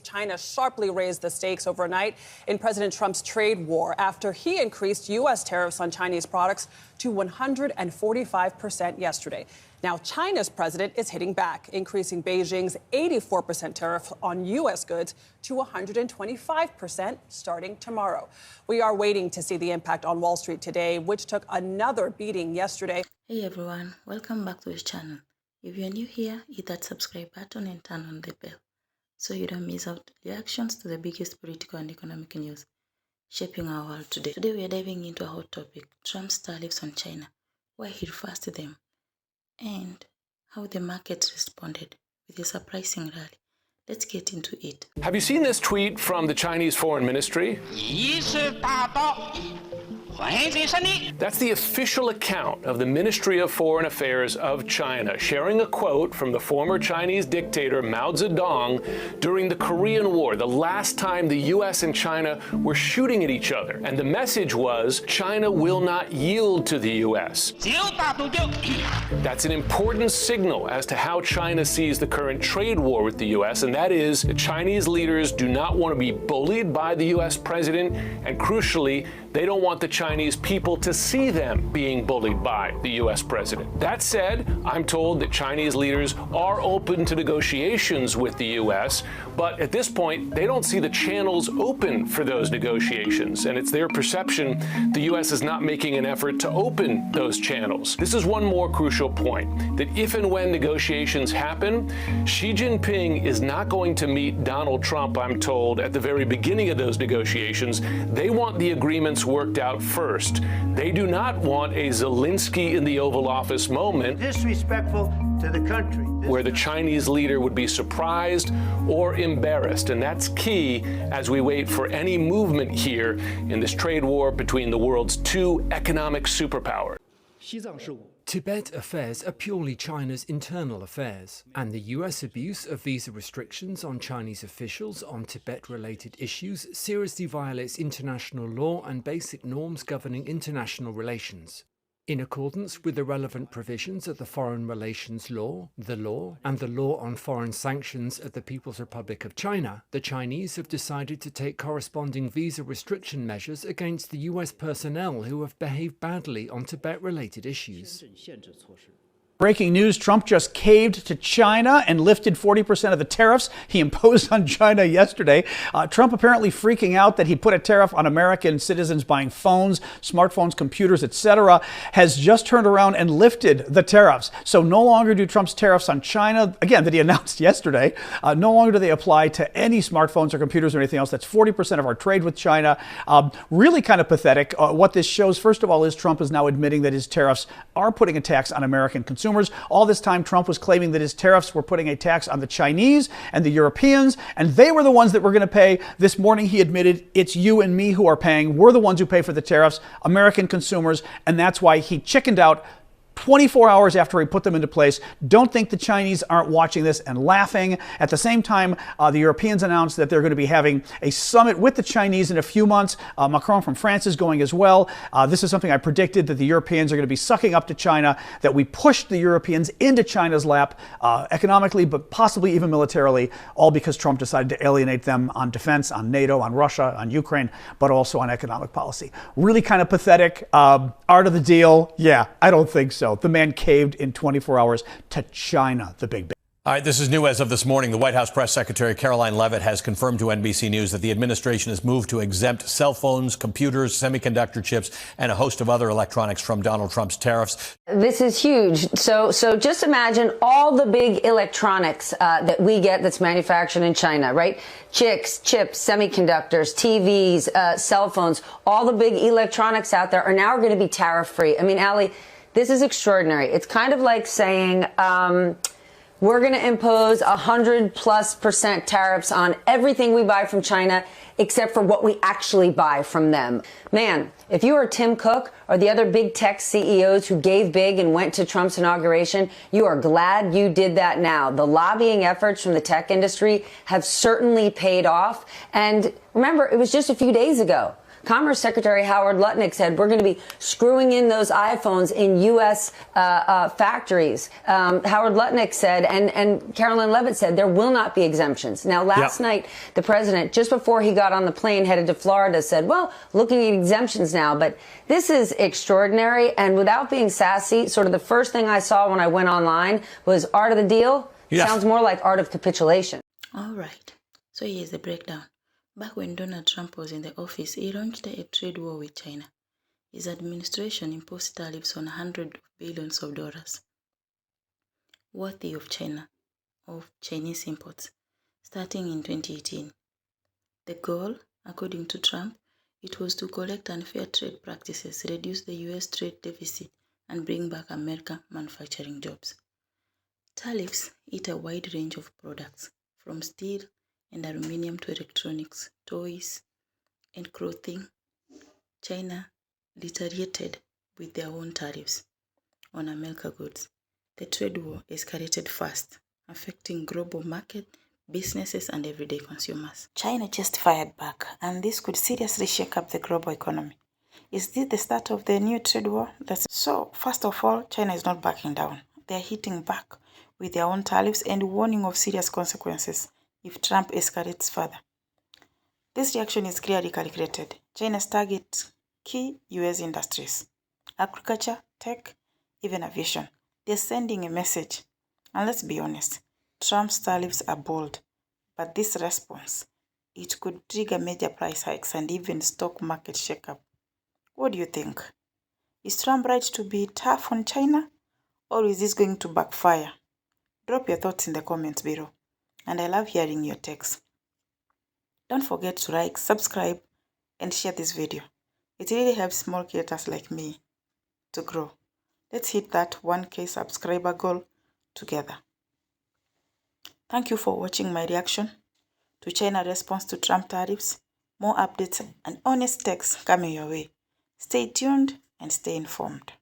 China sharply raised the stakes overnight in President Trump's trade war after he increased U.S. tariffs on Chinese products to 145% yesterday. Now, China's president is hitting back, increasing Beijing's 84% tariff on U.S. goods to 125% starting tomorrow. We are waiting to see the impact on Wall Street today, which took another beating yesterday. Hey everyone, welcome back to the channel. If you're new here, hit that subscribe button and turn on the bell so you don't miss out reactions to the biggest political and economic news shaping our world today. Today we are diving into a hot topic, Trump's tariffs on China, why he refers to them, and how the market responded with a surprising rally. Let's get into it. Have you seen this tweet from the Chinese Foreign Ministry? That's the official account of the Ministry of Foreign Affairs of China, sharing a quote from the former Chinese dictator Mao Zedong during the Korean War, the last time the U.S. and China were shooting at each other. And the message was, China will not yield to the U.S. That's an important signal as to how China sees the current trade war with the U.S., and that is the Chinese leaders do not want to be bullied by the U.S. president, and crucially, they don't want the Chinese people to see them being bullied by the U.S. president. That said, I'm told that Chinese leaders are open to negotiations with the U.S., but at this point, they don't see the channels open for those negotiations, and it's their perception the U.S. is not making an effort to open those channels. This is one more crucial point, that if and when negotiations happen, Xi Jinping is not going to meet Donald Trump, I'm told, at the very beginning of those negotiations. They want the agreements worked out first. They do not want a Zelensky in the Oval Office moment, disrespectful to the country, where the Chinese leader would be surprised or embarrassed. And that's key as we wait for any movement here in this trade war between the world's two economic superpowers. Tibet affairs are purely China's internal affairs, and the US abuse of visa restrictions on Chinese officials on Tibet-related issues seriously violates international law and basic norms governing international relations. In accordance with the relevant provisions of the Foreign Relations Law, and the Law on Foreign Sanctions of the People's Republic of China, the Chinese have decided to take corresponding visa restriction measures against the US personnel who have behaved badly on Tibet-related issues. Breaking news, Trump just caved to China and lifted 40% of the tariffs he imposed on China yesterday. Trump apparently freaking out that he put a tariff on American citizens buying phones, smartphones, computers, etc., has just turned around and lifted the tariffs. So no longer do Trump's tariffs on China, again, that he announced yesterday, no longer do they apply to any smartphones or computers or anything else. That's 40% of our trade with China. Really kind of pathetic. What this shows, first of all, is Trump is now admitting that his tariffs are putting a tax on American consumers. All this time, Trump was claiming that his tariffs were putting a tax on the Chinese and the Europeans, and they were the ones that were going to pay. This morning, he admitted it's you and me who are paying. We're the ones who pay for the tariffs, American consumers, and that's why he chickened out 24 hours after he put them into place. Don't think the Chinese aren't watching this and laughing. At the same time, the Europeans announced that they're going to be having a summit with the Chinese in a few months. Macron from France is going as well. This is something I predicted, that the Europeans are going to be sucking up to China, that we pushed the Europeans into China's lap economically, but possibly even militarily, all because Trump decided to alienate them on defense, on NATO, on Russia, on Ukraine, but also on economic policy. Really kind of pathetic. Art of the deal? Yeah, I don't think so. The man caved in 24 hours to China, the big. All right, this is new as of this morning. The White House Press Secretary Caroline Leavitt has confirmed to NBC News that the administration has moved to exempt cell phones, computers, semiconductor chips, and a host of other electronics from Donald Trump's tariffs. This is huge. So just imagine all the big electronics that we get that's manufactured in China, right? Chips, semiconductors, TVs, cell phones, all the big electronics out there are now going to be tariff-free. I mean, Allie, this is extraordinary. It's kind of like saying, we're going to impose 100+% tariffs on everything we buy from China, except for what we actually buy from them. Man, if you are Tim Cook or the other big tech CEOs who gave big and went to Trump's inauguration, you are glad you did that now. The lobbying efforts from the tech industry have certainly paid off. And remember, it was just a few days ago. Commerce Secretary Howard Lutnick said we're going to be screwing in those iPhones in U.S. Factories. Howard Lutnick said, and Caroline Leavitt said, there will not be exemptions. Now, last night, the president, just before he got on the plane headed to Florida, said, well, looking at exemptions now. But this is extraordinary. And without being sassy, sort of the first thing I saw when I went online was art of the deal. Sounds more like art of capitulation. All right. So here's the breakdown. Back when Donald Trump was in the office, he launched a trade war with China. His administration imposed tariffs on hundreds of billions of dollars worthy of Chinese imports, starting in 2018. The goal, according to Trump, it was to collect unfair trade practices, reduce the U.S. trade deficit, and bring back American manufacturing jobs. Tariffs hit a wide range of products, from steel and aluminium to electronics, toys, and clothing. China retaliated with their own tariffs on American goods. The trade war escalated fast, affecting global market, businesses, and everyday consumers. China just fired back, and this could seriously shake up the global economy. Is this the start of the new trade war? So, first of all, China is not backing down. They are hitting back with their own tariffs and warning of serious consequences if Trump escalates further. This reaction is clearly calculated. China's targets key U.S. industries, agriculture, tech, even aviation. They're sending a message. And let's be honest, Trump's tariffs are bold, but this response, it could trigger major price hikes and even stock market shakeup. What do you think? Is Trump right to be tough on China, or is this going to backfire? Drop your thoughts in the comments below, and I love hearing your takes. Don't forget to like, subscribe, and share this video. It really helps small creators like me to grow. Let's hit that 1K subscriber goal together. Thank you for watching my reaction to China response to Trump tariffs. More updates and honest takes coming your way. Stay tuned and stay informed.